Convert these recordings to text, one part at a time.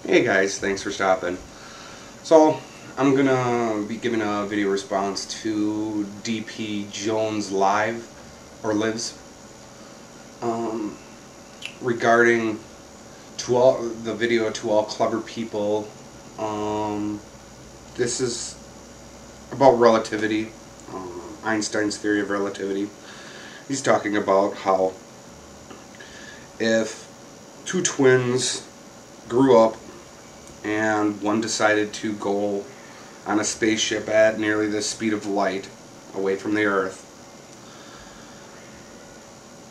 Hey guys, thanks for stopping. So, I'm gonna be giving a video response to DP Jones Live, or Lives, um, regarding to all the video to all clever people. This is about relativity, Einstein's theory of relativity. He's talking about how if two twins grew up and one decided to go on a spaceship at nearly the speed of light away from the Earth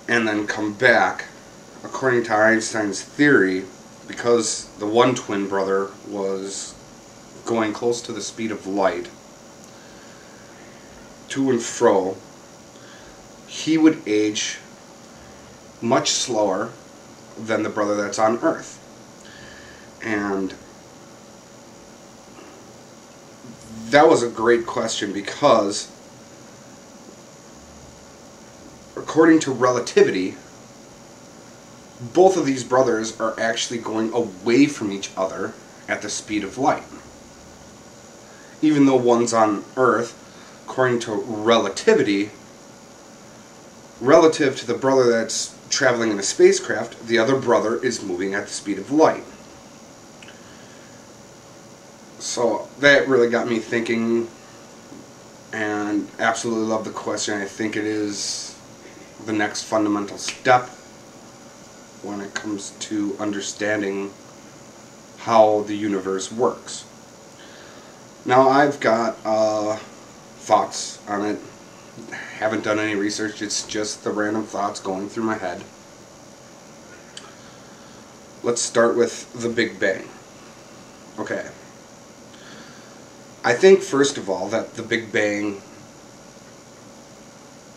and then come back, according to Einstein's theory, because the one twin brother was going close to the speed of light to and fro, he would age much slower than the brother that's on Earth. And that was a great question because, according to relativity, both of these brothers are actually going away from each other at the speed of light. Even though one's on Earth, according to relativity, relative to the brother that's traveling in a spacecraft, the other brother is moving at the speed of light. So that really got me thinking, and absolutely love the question. I think it is the next fundamental step when it comes to understanding how the universe works. Now, I've got thoughts on it. Haven't done any research, it's just the random thoughts going through my head. Let's start with the Big Bang. Okay. I think, first of all, that the Big Bang,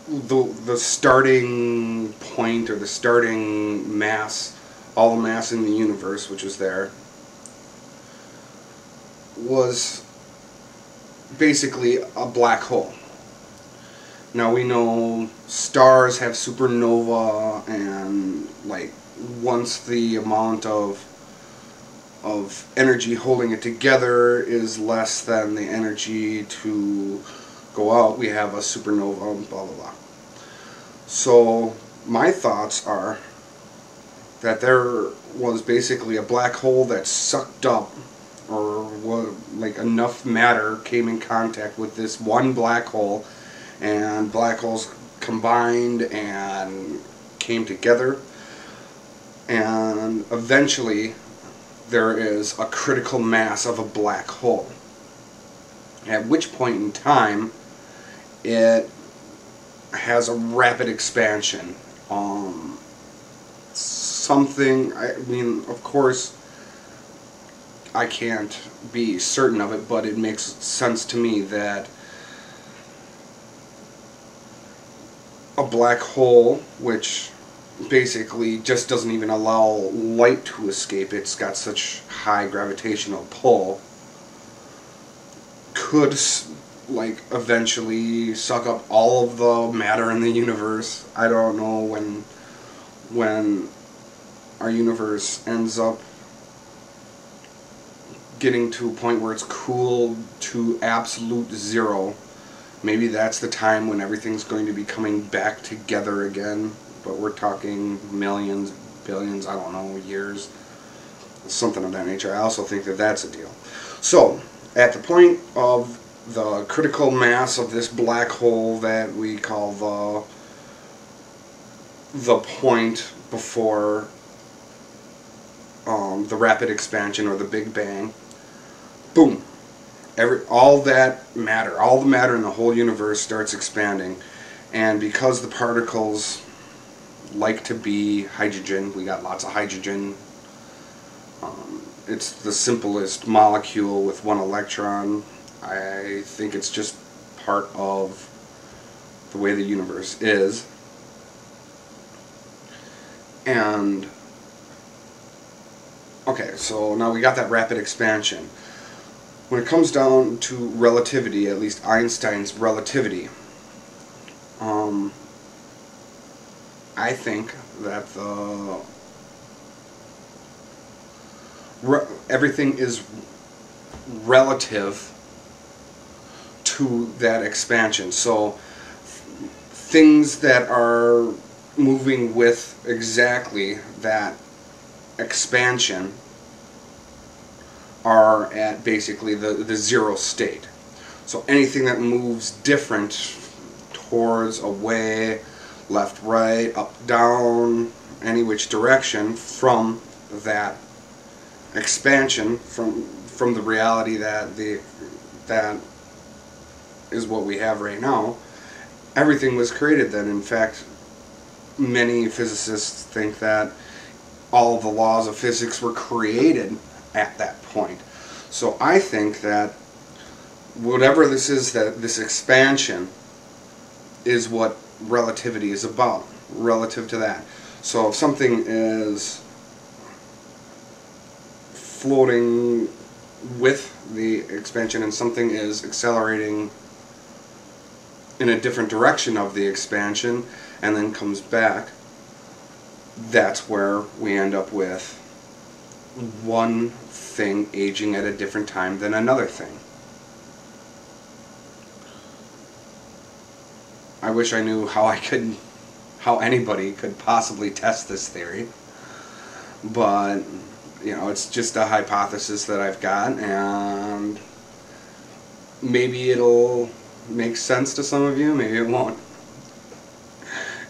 the starting point, or the starting mass, all the mass in the universe which was there, was basically a black hole. Now, we know stars have supernova, and once the amount of energy holding it together is less than the energy to go out, we have a supernova, blah blah blah. So my thoughts are that there was basically a black hole that sucked up, or enough matter came in contact with this one black hole, and black holes combined and came together, and eventually there is a critical mass of a black hole, at which point in time it has a rapid expansion. Of course, I can't be certain of it, but it makes sense to me that a black hole, which basically just doesn't even allow light to escape, it's got such high gravitational pull, could eventually suck up all of the matter in the universe. I don't know when our universe ends up getting to a point where it's cooled to absolute zero. Maybe that's the time when everything's going to be coming back together again, but we're talking millions, billions, I don't know, years, something of that nature. I also think that that's a deal. So, at the point of the critical mass of this black hole that we call the point before the rapid expansion, or the Big Bang, boom, all the matter in the whole universe starts expanding. And because the particles like to be hydrogen, we got lots of hydrogen. It's the simplest molecule with one electron. I think it's just part of the way the universe is. And okay, so now we got that rapid expansion. When it comes down to relativity, at least Einstein's relativity, I think that everything is relative to that expansion. So things that are moving with exactly that expansion are at basically the zero state. So anything that moves different towards, away, left, right, up, down, any which direction from that expansion, from the reality that that is what we have right now, everything was created then. In fact, many physicists think that all of the laws of physics were created at that point. So I think that whatever this is, that this expansion is what relativity is about, relative to that. So if something is floating with the expansion and something is accelerating in a different direction of the expansion and then comes back, that's where we end up with one thing aging at a different time than another thing. I wish I knew how anybody could possibly test this theory, but you know, it's just a hypothesis that I've got, and maybe it'll make sense to some of you, maybe it won't.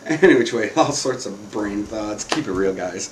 Any which way, all sorts of brain thoughts. Keep it real, guys.